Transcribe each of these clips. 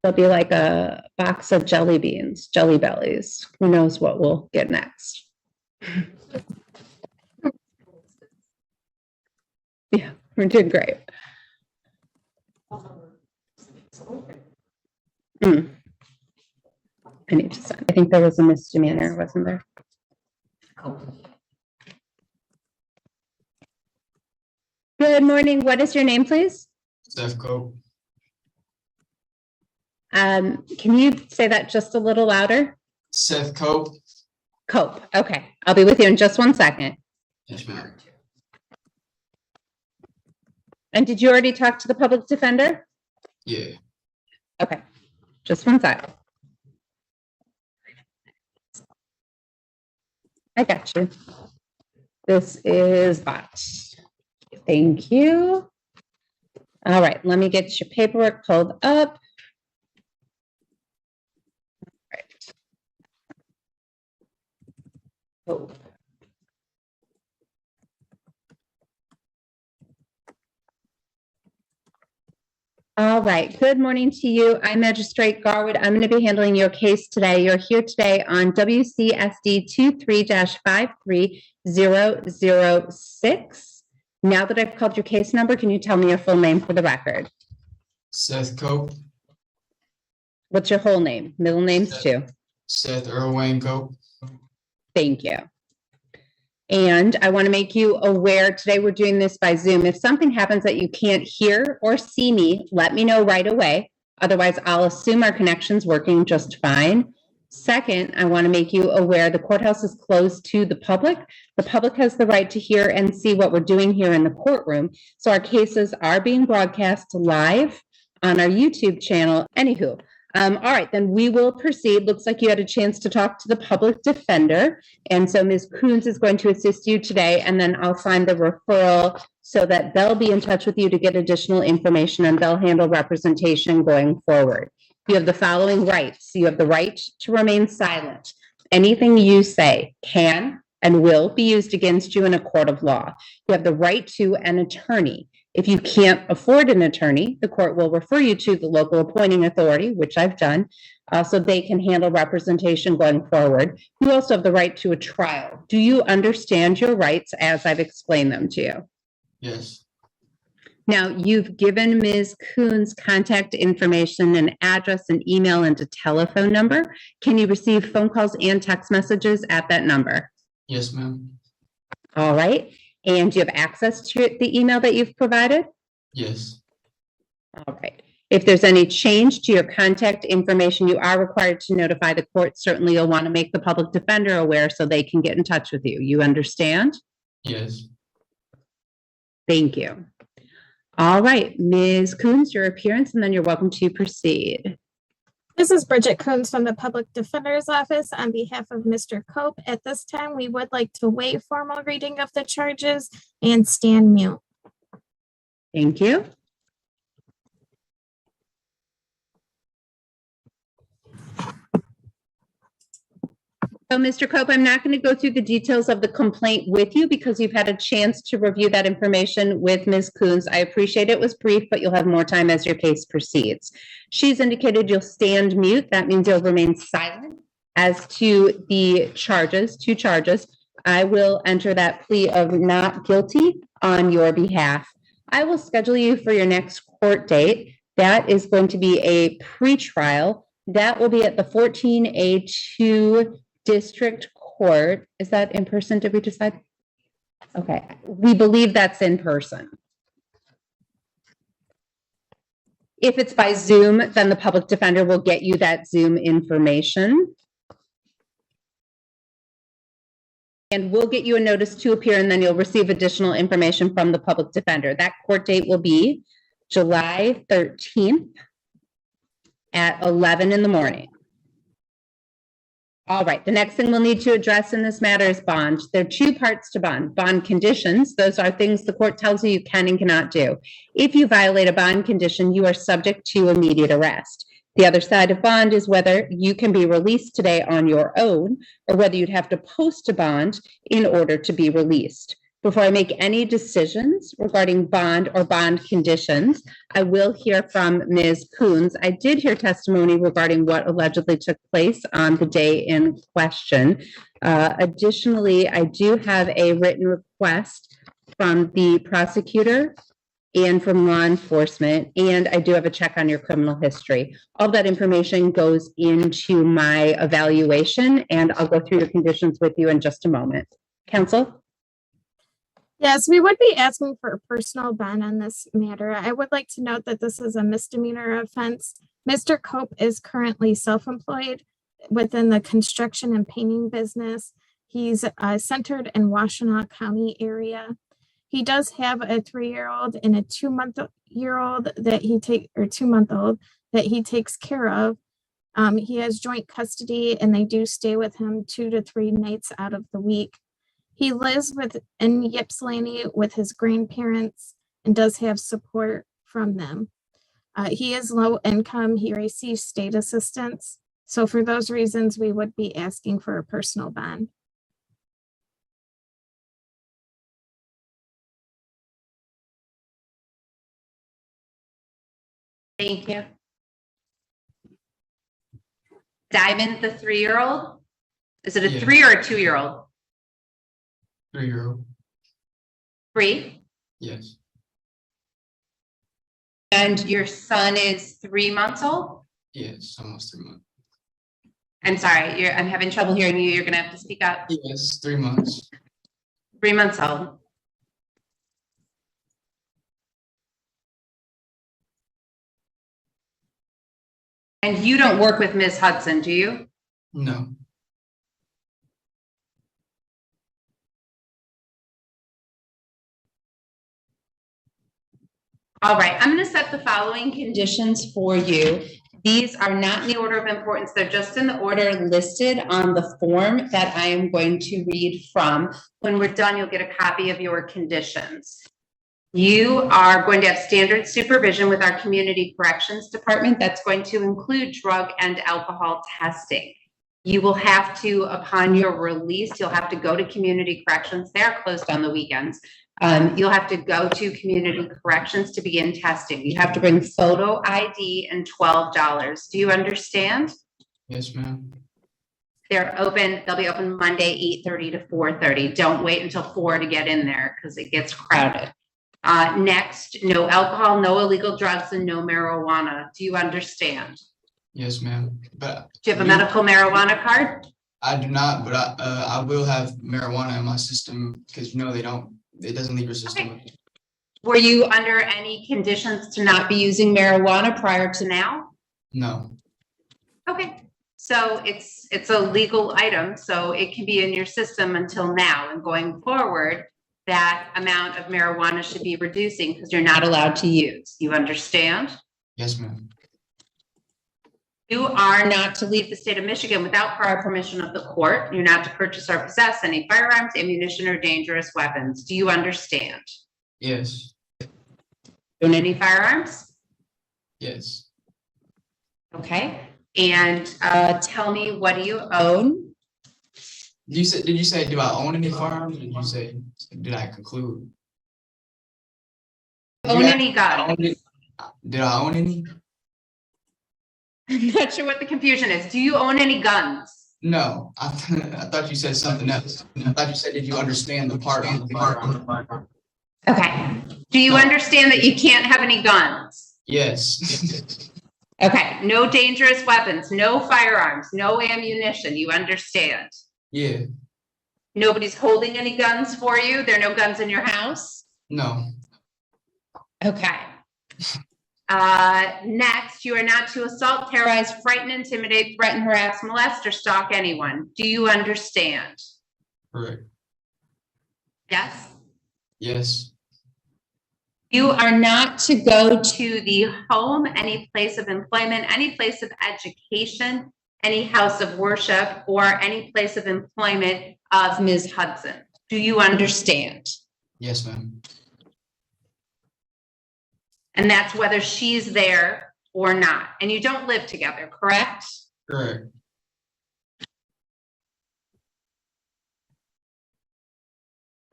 There'll be like a box of jelly beans, jelly bellies. Who knows what we'll get next? Yeah, we're doing great. I need to send. I think there was a misdemeanor, wasn't there? Good morning. What is your name, please? Seth Cope. Can you say that just a little louder? Seth Cope. Cope. Okay. I'll be with you in just 1 second. Yes, ma'am. And did you already talk to the public defender? Yeah. Okay. Just 1 second. I got you. This is bot. Thank you. All right. Let me get your paperwork pulled up. Oh. All right. Good morning to you. I'm Magistrate Garwood. I'm going to be handling your case today. You're here today on WCSD 23-53006. Now that I've called your case number, can you tell me your full name for the record? Seth Cope. What's your whole name? Middle names too. Seth Wayne Cope. Thank you. And I want to make you aware today we're doing this by Zoom. If something happens that you can't hear or see me, let me know right away. Otherwise, I'll assume our connection's working just fine. Second, I want to make you aware the courthouse is closed to the public. The public has the right to hear and see what we're doing here in the courtroom. So our cases are being broadcast live on our YouTube channel. Anywho, all right, then we will proceed. Looks like you had a chance to talk to the public defender. And so Ms. Coons is going to assist you today, and then I'll sign the referral so that they'll be in touch with you to get additional information, and they'll handle representation going forward. You have the following rights. You have the right to remain silent. Anything you say can and will be used against you in a court of law. You have the right to an attorney. If you can't afford an attorney, the court will refer you to the local appointing authority, which I've done, so they can handle representation going forward. You also have the right to a trial. Do you understand your rights as I've explained them to you? Yes. Now, you've given Ms. Coons contact information, an address, an email, and a telephone number. Can you receive phone calls and text messages at that number? Yes, ma'am. All right. And do you have access to the email that you've provided? Yes. All right. If there's any change to your contact information, you are required to notify the court. Certainly, you'll want to make the public defender aware so they can get in touch with you. You understand? Yes. Thank you. All right, Ms. Coons, your appearance, and then you're welcome to proceed. This is Bridget Coons from the Public Defender's Office on behalf of Mr. Cope. At this time, we would like to waive formal reading of the charges and stand mute. Thank you. So, Mr. Cope, I'm not going to go through the details of the complaint with you because you've had a chance to review that information with Ms. Coons. I appreciate it was brief, but you'll have more time as your case proceeds. She's indicated you'll stand mute. That means you'll remain silent. As to the charges, 2 charges, I will enter that plea of not guilty on your behalf. I will schedule you for your next court date. That is going to be a pretrial. That will be at the 14A2 District Court. Is that in person? Did we decide? Okay. We believe that's in person. If it's by Zoom, then the public defender will get you that Zoom information. And we'll get you a notice to appear, and then you'll receive additional information from the public defender. That court date will be July 13th at 11 in the morning. All right, the next thing we'll need to address in this matter is bond. There are 2 parts to bond. Bond conditions, those are things the court tells you you can and cannot do. If you violate a bond condition, you are subject to immediate arrest. The other side of bond is whether you can be released today on your own or whether you'd have to post a bond in order to be released. Before I make any decisions regarding bond or bond conditions, I will hear from Ms. Coons. I did hear testimony regarding what allegedly took place on the day in question. Additionally, I do have a written request from the prosecutor and from law enforcement, and I do have a check on your criminal history. All that information goes into my evaluation, and I'll go through your conditions with you in just a moment. Counsel? Yes, we would be asking for a personal bond on this matter. I would like to note that this is a misdemeanor offense. Mr. Cope is currently self-employed within the construction and painting business. He's centered in Washtenaw County area. He does have a 3-year-old and a 2-month-old that he takes care of. He has joint custody, and they do stay with him 2 to 3 nights out of the week. He lives in Ypsilanti with his grandparents and does have support from them. He is low income. He receives state assistance. So for those reasons, we would be asking for a personal bond. Thank you. Diamond, the 3-year-old? Is it a 3 or a 2-year-old? 3-year-old. 3? Yes. And your son is 3 months old? Yes, almost 3 months. I'm sorry, I'm having trouble hearing you. You're gonna have to speak up. Yes, 3 months. 3 months old. And you don't work with Ms. Hudson, do you? No. All right, I'm going to set the following conditions for you. These are not in the order of importance. They're just in the order listed on the form that I am going to read from. When we're done, you'll get a copy of your conditions. You are going to have standard supervision with our community corrections department. That's going to include drug and alcohol testing. You will have to, upon your release, you'll have to go to community corrections. They're closed on the weekends. You'll have to go to community corrections to begin testing. You have to bring photo ID and $12. Do you understand? Yes, ma'am. They're open. They'll be open Monday, 8:30 to 4:30. Don't wait until 4 to get in there because it gets crowded. Next, no alcohol, no illegal drugs, and no marijuana. Do you understand? Yes, ma'am. But Do you have a medical marijuana card? I do not, but I will have marijuana in my system because it doesn't leave your system. Okay. Were you under any conditions to not be using marijuana prior to now? No. Okay, so it's a legal item, so it can be in your system until now, and going forward, that amount of marijuana should be reducing because you're not allowed to use. You understand? Yes, ma'am. You are not to leave the state of Michigan without prior permission of the court. You're not to purchase or possess any firearms, ammunition, or dangerous weapons. Do you understand? Yes. Own any firearms? Yes. Okay. And tell me, what do you own? Did you say, do I own any firearms? Or did you say, did I conclude? Own any guns? Did I own any? I'm not sure what the confusion is. Do you own any guns? No, I thought you said something else. I thought you said, did you understand the part on the firearm? Okay. Do you understand that you can't have any guns? Yes. Okay. No dangerous weapons, no firearms, no ammunition. You understand? Yeah. Nobody's holding any guns for you? There are no guns in your house? No. Okay. Next, you are not to assault, terrorize, frighten, intimidate, threaten, harass, molest, or stalk anyone. Do you understand? Correct. Yes? Yes. You are not to go to the home, any place of employment, any place of education, any house of worship, or any place of employment of Ms. Hudson. Do you understand? Yes, ma'am. And that's whether she's there or not. And you don't live together, correct? Correct.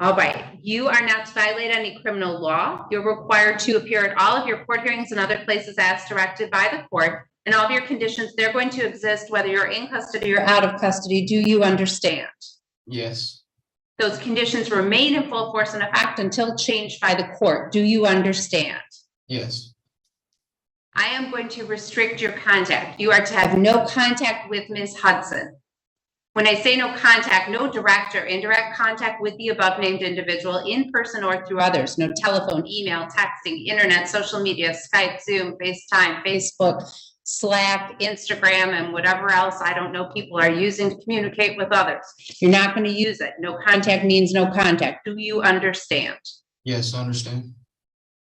All right, you are not to violate any criminal law. You're required to appear at all of your court hearings and other places as directed by the court. And all of your conditions, they're going to exist whether you're in custody or out of custody. Do you understand? Yes. Those conditions remain in full force and effect until changed by the court. Do you understand? Yes. I am going to restrict your contact. You are to have no contact with Ms. Hudson. When I say no contact, no direct or indirect contact with the above named individual in person or through others. No telephone, email, texting, internet, social media, Skype, Zoom, FaceTime, Facebook, Slack, Instagram, and whatever else I don't know people are using to communicate with others. You're not going to use it. No contact means no contact. Do you understand? Yes, I understand.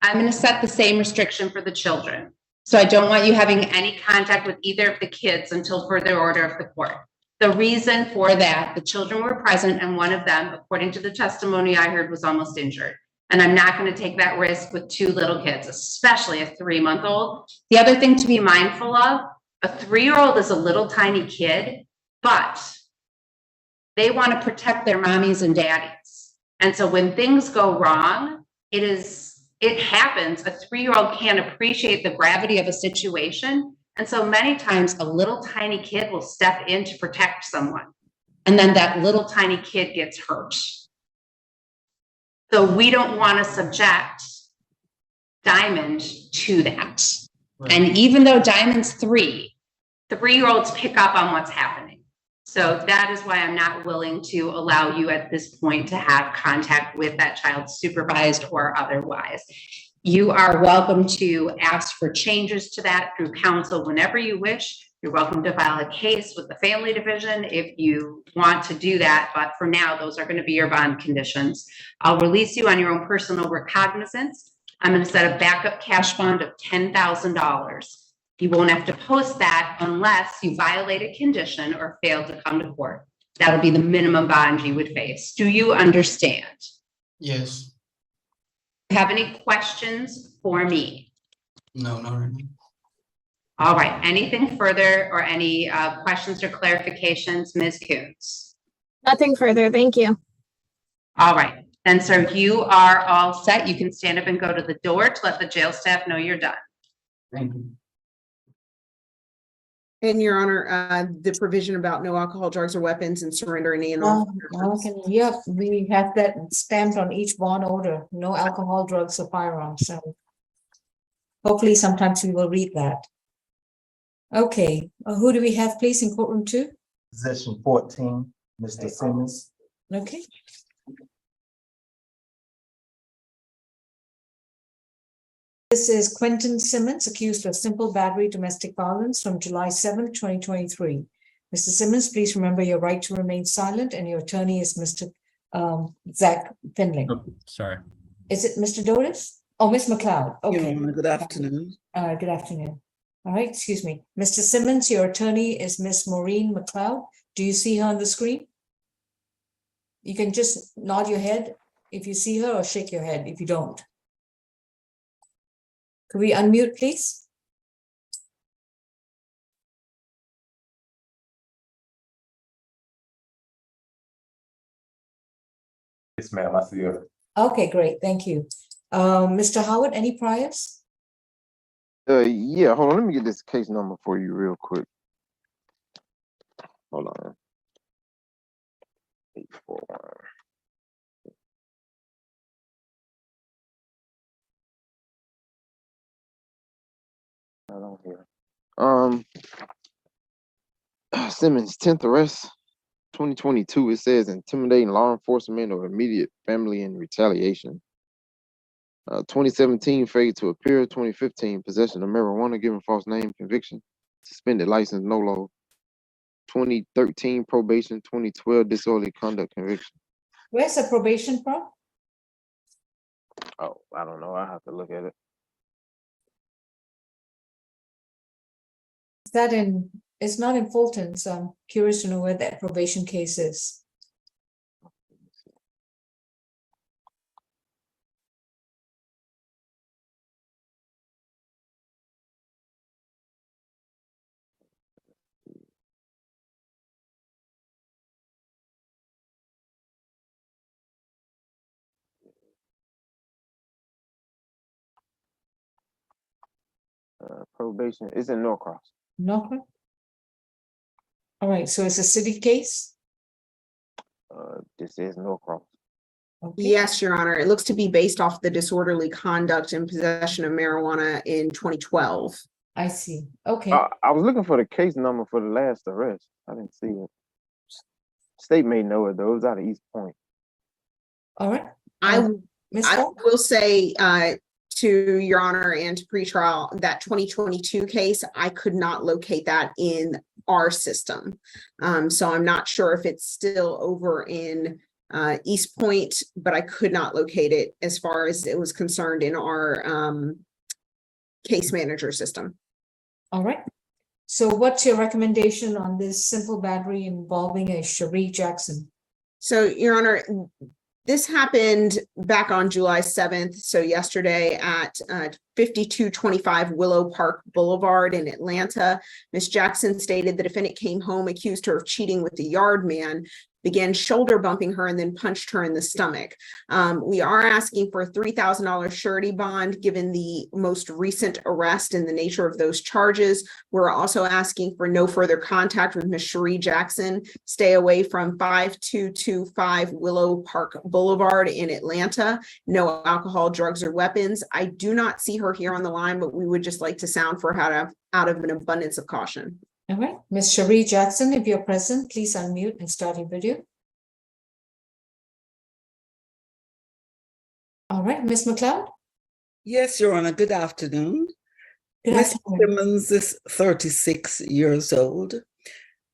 I'm going to set the same restriction for the children. So I don't want you having any contact with either of the kids until further order of the court. The reason for that, the children were present and one of them, according to the testimony I heard, was almost injured. And I'm not going to take that risk with two little kids, especially a 3-month-old. The other thing to be mindful of, a 3-year-old is a little tiny kid, but they want to protect their mommies and daddies. And so when things go wrong, it happens. A 3-year-old can't appreciate the gravity of a situation. And so many times a little tiny kid will step in to protect someone. And then that little tiny kid gets hurt. So we don't want to subject Diamond to that. Right. And even though Diamond's 3-year-olds pick up on what's happening. So that is why I'm not willing to allow you at this point to have contact with that child, supervised or otherwise. You are welcome to ask for changes to that through counsel whenever you wish. You're welcome to file a case with the family division if you want to do that. But for now, those are going to be your bond conditions. I'll release you on your own personal recognizance. I'm going to set a backup cash bond of $10,000. You won't have to post that unless you violate a condition or fail to come to court. That'll be the minimum bond you would face. Do you understand? Yes. Have any questions for me? No, not really. All right. Anything further or any questions or clarifications, Ms. Coons? Nothing further. Thank you. All right. Then, sir, you are all set. You can stand up and go to the door to let the jail staff know you're done. Thank you. And Your Honor, the provision about no alcohol, drugs, or weapons and surrender any and all. Yep, we have that stamped on each bond order, no alcohol, drugs, or firearms, so hopefully sometimes we will read that. Okay, who do we have, please, in courtroom 2? Position 14, Mr. Simmons. Okay. This is Quentin Simmons, accused of simple battery domestic violence from July 7th, 2023. Mr. Simmons, please remember your right to remain silent, and your attorney is Mr. Zach Finley. Oh, sorry. Is it Mr. Doris? Oh, Ms. McLeod. Okay. Good afternoon. Good afternoon. All right, excuse me. Mr. Simmons, your attorney is Ms. Maureen McLeod. Do you see her on the screen? You can just nod your head if you see her or shake your head if you don't. Could we unmute, please? Yes, ma'am, I see her. Okay, great, thank you. Mr. Howard, any priors? Yeah, hold on. Let me get this case number for you real quick. Hold on. 841. Not on here. Simmons, 10th arrest, 2022. It says intimidating law enforcement or immediate family in retaliation. 2017, failure to appear. 2015, possession of marijuana, given false name, conviction, suspended license, no low. 2013, probation. 2012, disorderly conduct, conviction. Where's the probation from? Oh, I don't know. I have to look at it. Is that in, it's not in Fulton, so I'm curious to know where that probation case is. Probation is in Norcross. Norfolk? All right, so it's a city case? This is Norcross. Okay. Yes, Your Honor. It looks to be based off the disorderly conduct and possession of marijuana in 2012. I see. Okay. I was looking for the case number for the last arrest. I didn't see it. State may know it though. It was out of East Point. All right. I Ms. I Falk? will say to Your Honor and to pretrial, that 2022 case, I could not locate that in our system. So I'm not sure if it's still over in East Point, but I could not locate it as far as it was concerned in our case manager system. All right. So what's your recommendation on this simple battery involving a Cherie Jackson? So, Your Honor, this happened back on July 7th, so yesterday at 5225 Willow Park Boulevard in Atlanta. Ms. Jackson stated the defendant came home, accused her of cheating with the yard man, began shoulder bumping her, and then punched her in the stomach. We are asking for a $3,000 surety bond given the most recent arrest and the nature of those charges. We're also asking for no further contact with Ms. Cherie Jackson. Stay away from 5225 Willow Park Boulevard in Atlanta. No alcohol, drugs, or weapons. I do not see her here on the line, but we would just like to sound for her out of an abundance of caution. All right, Ms. Cherie Jackson, if you're present, please unmute and start your video. All right, Ms. McLeod? Yes, Your Honor, good afternoon. Good Mr. afternoon. Simmons is 36 years old.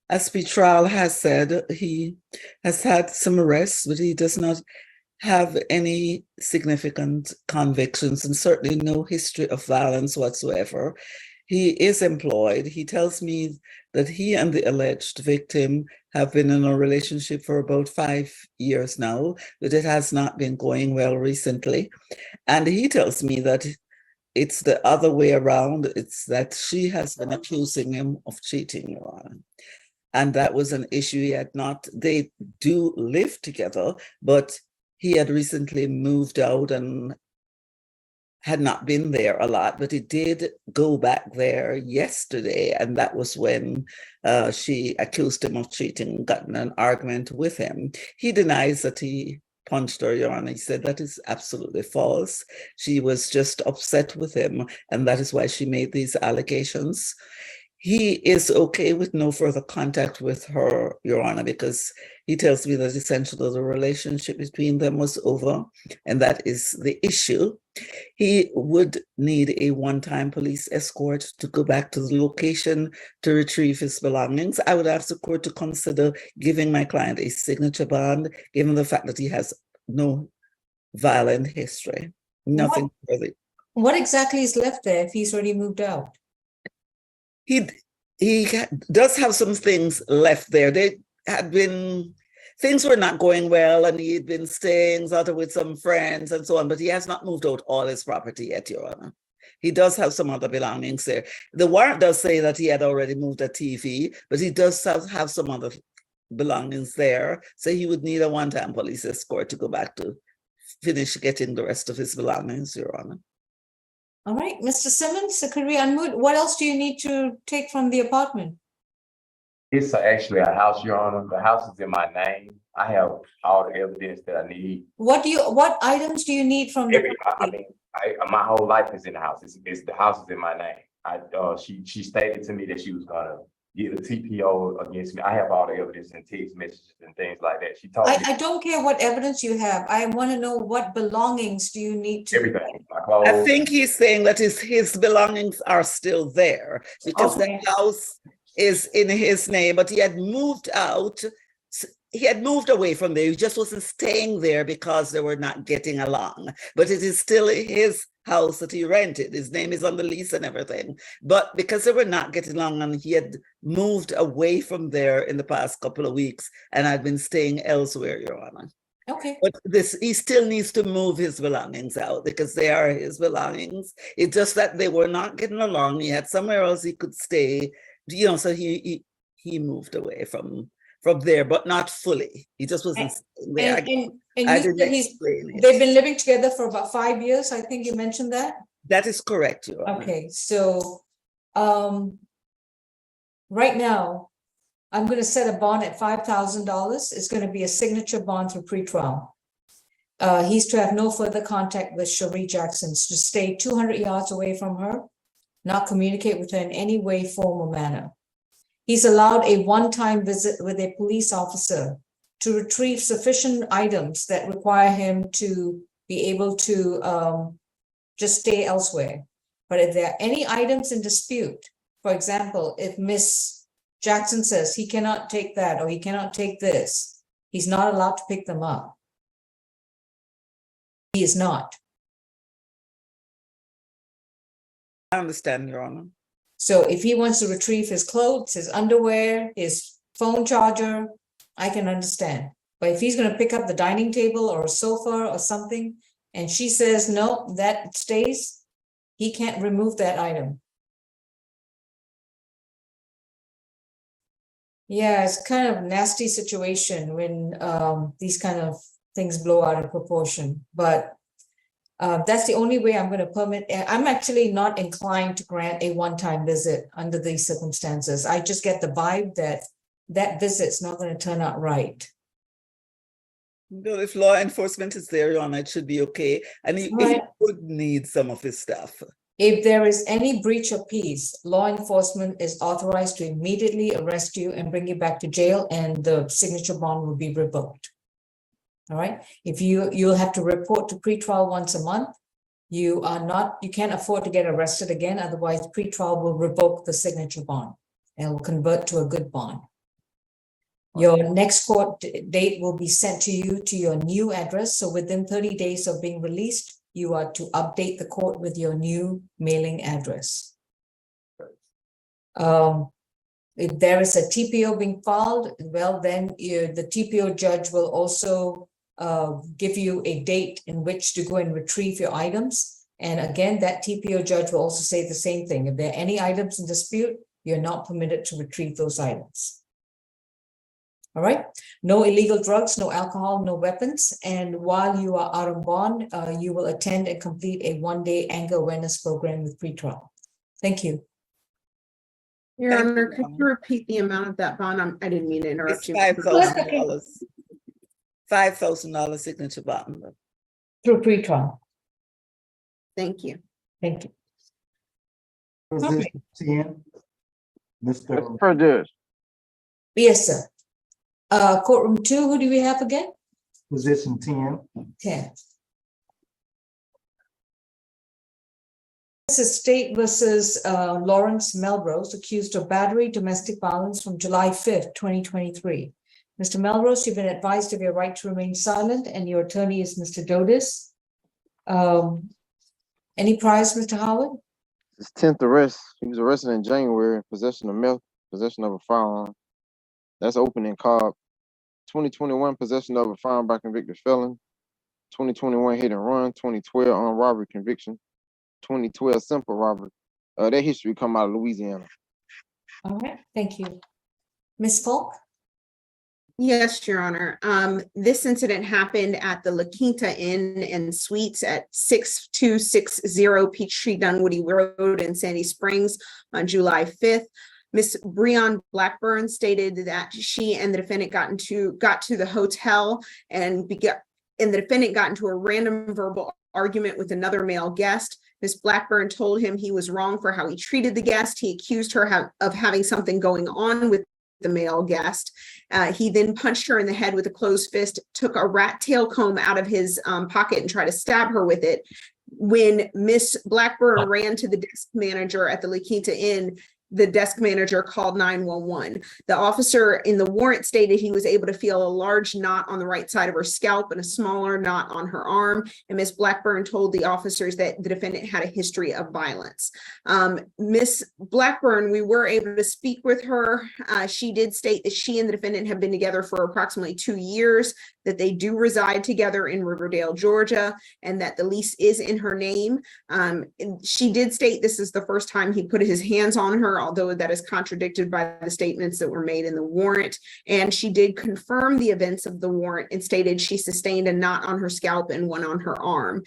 As Pretrial has said, he has had some arrests, but he does not have any significant convictions and certainly no history of violence whatsoever. He is employed. He tells me that he and the alleged victim have been in a relationship for about 5 years now, but it has not been going well recently. And he tells me that it's the other way around. It's that she has been accusing him of cheating, Your Honor. And that was an issue they do live together, but he had recently moved out and had not been there a lot, but he did go back there yesterday. And that was when she accused him of cheating and got in an argument with him. He denies that he punched her, Your Honor. He said that is absolutely false. She was just upset with him, and that is why she made these allegations. He is okay with no further contact with her, Your Honor, because he tells me that essentially the relationship between them was over, and that is the issue. He would need a one-time police escort to go back to the location to retrieve his belongings. I would ask the court to consider giving my client a signature bond, given the fact that he has no violent history, nothing further. What exactly is left there if he's already moved out? He does have some things left there. Things were not going well, and he'd been staying sort of with some friends and so on, but he has not moved out all his property yet, Your Honor. He does have some other belongings there. The warrant does say that he had already moved a TV, but he does have some other belongings there. So he would need a one-time police escort to go back to finish getting the rest of his belongings, Your Honor. All right, Mr. Simmons, could we unmute? What else do you need to take from the apartment? It's actually a house, Your Honor. The house is in my name. I have all the evidence that I need. What items do you need from the property? My whole life is in the house. The house is in my name. She stated to me that she was gonna get a TPO against me. I have all the evidence and text messages and things like that. She told me. I don't care what evidence you have. I want to know what belongings do you need to. Everything. My clothes. I think he's saying that his belongings are still there because Okay. the house is in his name, but he had moved out. He had moved away from there. He just wasn't staying there because they were not getting along. But it is still his house that he rented. His name is on the lease and everything. But because they were not getting along and he had moved away from there in the past couple of weeks and had been staying elsewhere, Your Honor. Okay. But he still needs to move his belongings out because they are his belongings. It's just that they were not getting along. He had somewhere else he could stay, so he moved away from there, but not fully. He just wasn't staying there. And you said they've been living together for about 5 years. I think you mentioned that. That is correct, Your Honor. Okay, so right now, I'm going to set a bond at $5,000. It's going to be a signature bond through pretrial. He's to have no further contact with Cherie Jackson, to stay 200 yards away from her, not communicate with her in any way, form, or manner. He's allowed a one-time visit with a police officer to retrieve sufficient items that require him to be able to just stay elsewhere. But if there are any items in dispute, for example, if Miss Jackson says he cannot take that or he cannot take this, he's not allowed to pick them up. He is not. I understand, Your Honor. So if he wants to retrieve his clothes, his underwear, his phone charger, I can understand. But if he's going to pick up the dining table or a sofa or something, and she says, no, that stays, he can't remove that item. Yeah, it's kind of a nasty situation when these kind of things blow out of proportion. But that's the only way I'm going to permit. I'm actually not inclined to grant a one-time visit under these circumstances. I just get the vibe that that visit's not going to turn out right. Well, if law enforcement is there, Your Honor, it should be okay. And he would need some of his stuff. If there is any breach of peace, law enforcement is authorized to immediately arrest you and bring you back to jail, and the signature bond will be revoked. All right. If you'll have to report to pretrial once a month. You can't afford to get arrested again. Otherwise, pretrial will revoke the signature bond and will convert to a good bond. Your next court date will be sent to you to your new address. So within 30 days of being released, you are to update the court with your new mailing address. If there is a TPO being filed, well, then the TPO judge will also give you a date in which to go and retrieve your items. And again, that TPO judge will also say the same thing. If there are any items in dispute, you're not permitted to retrieve those items. All right, no illegal drugs, no alcohol, no weapons. And while you are out of bond, you will attend and complete a one-day anger awareness program with pretrial. Thank you. Your Honor, could you repeat the amount of that bond? I didn't mean to interrupt you. $5,000. $5,000 signature bond. Through pretrial. Thank you. Thank you. Position 10, Mr. Per judge. Yes, sir. Courtroom 2, who do we have again? Position 10. 10. This is State versus Lawrence Melrose, accused of battery, domestic violence from July 5th, 2023. Mr. Melrose, you've been advised of your right to remain silent, and your attorney is Mr. Dodis. Any priors, Mr. Howard? His 10th arrest. He was arrested in January, possession of meth, possession of a firearm. That's open in Cobb. 2021, possession of a firearm by convicted felon. 2021, hit and run. 2012, armed robbery conviction. 2012, simple robbery. That history come out of Louisiana. All right, thank you. Ms. Falk? Yes, Your Honor. This incident happened at the La Quinta Inn and Suites at 6260 Peachtree Dunwoody Road in Sandy Springs on July 5th. Miss Breon Blackburn stated that she and the defendant got to the hotel and the defendant got into a random verbal argument with another male guest. Miss Blackburn told him he was wrong for how he treated the guest. He accused her of having something going on with the male guest. He then punched her in the head with a closed fist, took a rat tail comb out of his pocket and tried to stab her with it. When Miss Blackburn ran to the desk manager at the La Quinta Inn, the desk manager called 911. The officer in the warrant stated he was able to feel a large knot on the right side of her scalp and a smaller knot on her arm. And Miss Blackburn told the officers that the defendant had a history of violence. Miss Blackburn, we were able to speak with her. She did state that she and the defendant have been together for approximately 2 years, that they do reside together in Riverdale, Georgia, and that the lease is in her name. She did state this is the first time he put his hands on her although that is contradicted by the statements that were made in the warrant. And she did confirm the events of the warrant and stated she sustained a knot on her scalp and one on her arm.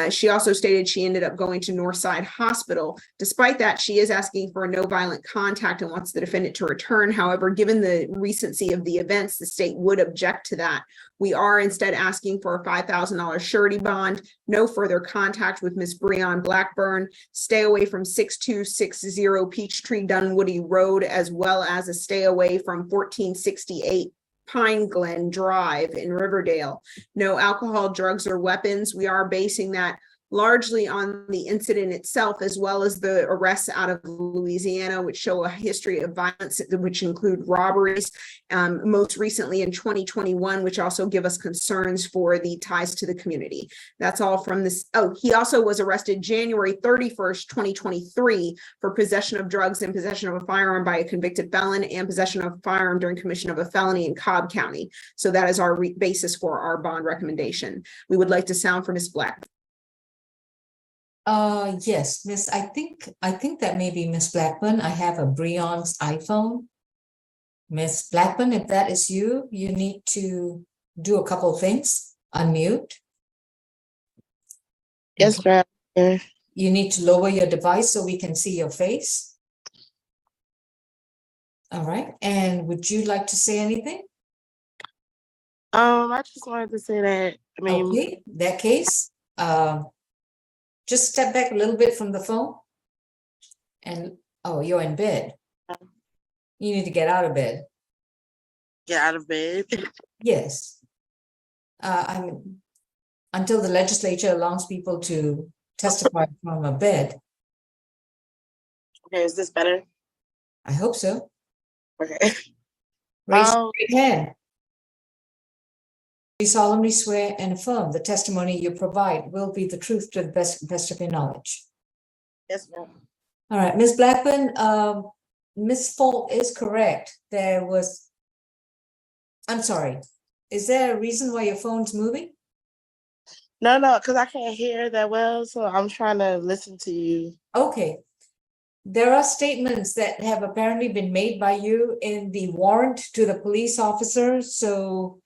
She also stated she ended up going to Northside Hospital. Despite that, she is asking for a no violent contact and wants the defendant to return. However, given the recency of the events, the state would object to that. We are instead asking for a $5,000 surety bond, no further contact with Ms. Breon Blackburn, stay away from 6260 Peachtree Dunwoody Road, as well as a stay away from 1468 Pine Glen Drive in Riverdale. No alcohol, drugs, or weapons. We are basing that largely on the incident itself, as well as the arrests out of Louisiana, which show a history of violence, which include robberies, most recently in 2021, which also give us concerns for the ties to the community. That's all from this. Oh, he also was arrested January 31st, 2023 for possession of drugs and possession of a firearm by a convicted felon and possession of a firearm during commission of a felony in Cobb County. So that is our basis for our bond recommendation. We would like to sound for Ms. Black. Yes, Miss, I think that may be Miss Blackburn. I have a Breon's iPhone. Miss Blackburn, if that is you, you need to do a couple things. Unmute. Yes, ma'am. You need to lower your device so we can see your face. All right. And would you like to say anything? I just wanted to say that, Okay, that case, just step back a little bit from the phone. And, oh, you're in bed. You need to get out of bed. Get out of bed. Yes. Until the legislature allows people to testify from a bed. Okay, is this better? I hope so. Okay. Raise your right hand. You solemnly swear and affirm the testimony you provide will be the truth to the best of your knowledge. Yes, ma'am. All right, Ms. Blackburn, Ms. Falk is correct. I'm sorry. Is there a reason why your phone's moving? No, because I can't hear that well, so I'm trying to listen to you. Okay. There are statements that have apparently been made by you in the warrant to the police officer. So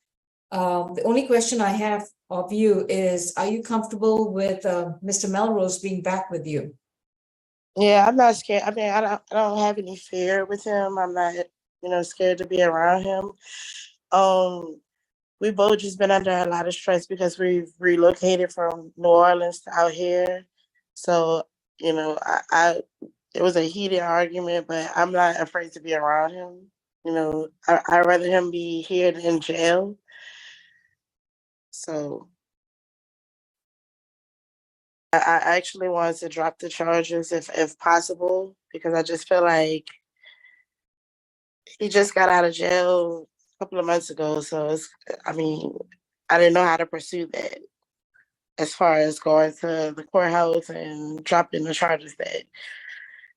the only question I have of you is, are you comfortable with Mr. Melrose being back with you? Yeah, I'm not scared. I don't have any fear with him. I'm not, scared to be around him. We both just been under a lot of stress because we've relocated from New Orleans to out here. So, it was a heated argument, but I'm not afraid to be around him. I'd rather him be here than in jail. So I actually wanted to drop the charges if possible, because I just feel like he just got out of jail a couple of months ago. So I didn't know how to pursue that as far as going to the courthouse and dropping the charges that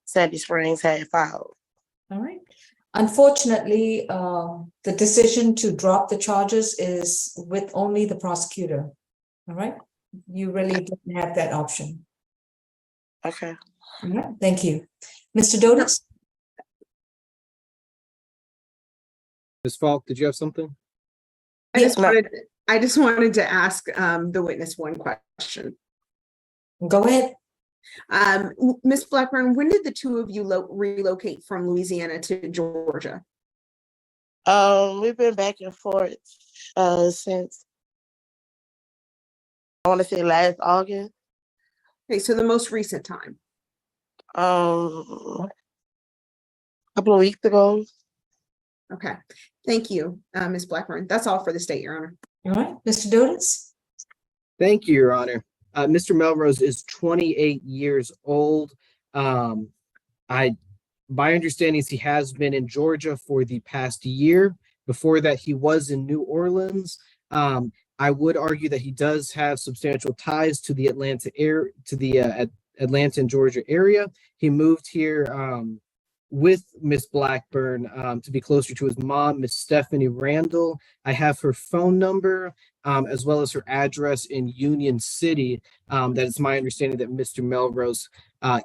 Sandy Springs had filed. All right. Unfortunately, the decision to drop the charges is with only the prosecutor. All right. You really didn't have that option. Okay. All right. Thank you. Mr. Dotis? Ms. Falk, did you have something? I just wanted to ask the witness one question. Go ahead. Ms. Blackburn, when did the two of you relocate from Louisiana to Georgia? We've been back and forth since, I want to say, last August. Okay, so the most recent time? A couple of weeks ago. Okay, thank you, Ms. Blackburn. That's all for the state, Your Honor. All right, Mr. Dotis? Thank you, Your Honor. Mr. Melrose is 28 years old. My understanding is he has been in Georgia for the past year. Before that, he was in New Orleans. I would argue that he does have substantial ties to the Atlanta Atlanta and Georgia area. He moved here with Miss Blackburn to be closer to his mom, Miss Stephanie Randall. I have her phone number as well as her address in Union City. That it's my understanding that Mr. Melrose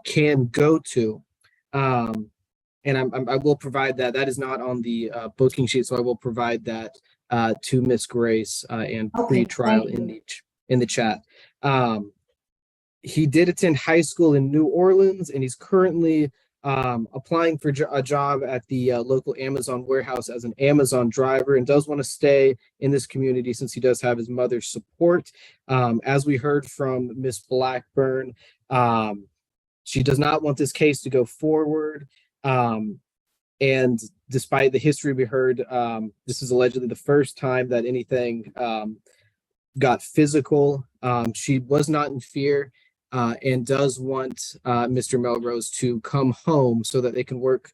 can go to. And I will provide that. That is not on the booking sheet, so I will provide that to Miss Grace and Okay, pretrial thank you. in the chat. He did attend high school in New Orleans, and he's currently applying for a job at the local Amazon warehouse as an Amazon driver, and does want to stay in this community since he does have his mother's support. As we heard from Miss Blackburn, she does not want this case to go forward. And despite the history we heard, this is allegedly the first time that anything got physical. She was not in fear and does want Mr. Melrose to come home so that they can work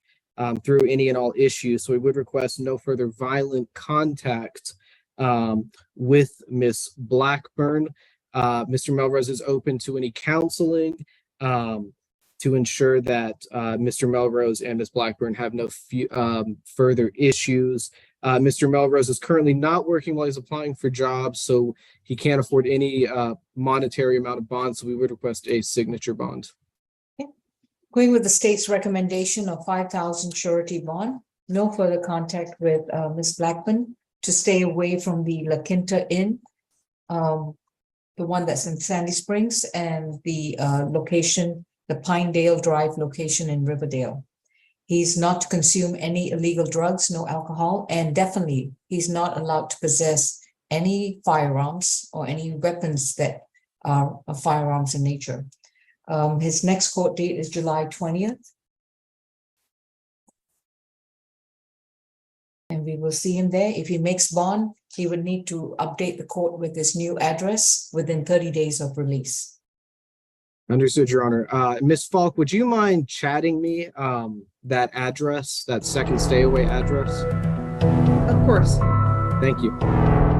through any and all issues. So we would request no further violent contact with Miss Blackburn. Mr. Melrose is open to any counseling to ensure that Mr. Melrose and Ms. Blackburn have no further issues. Mr. Melrose is currently not working while he's applying for jobs, so he can't afford any monetary amount of bonds, so we would request a signature bond. Okay. Going with the state's recommendation of 5,000 surety bond, no further contact with Ms. Blackburn to stay away from the La Quinta Inn, the one that's in Sandy Springs, and the location, the Pinedale Drive location in Riverdale. He's not to consume any illegal drugs, no alcohol, and definitely he's not allowed to possess any firearms or any weapons that are firearms in nature. His next court date is July 20th. And we will see him there. If he makes bond, he would need to update the court with his new address within 30 days of release. Understood, Your Honor. Ms. Falk, would you mind chatting me that address, that second stay away address? Of course. Thank you.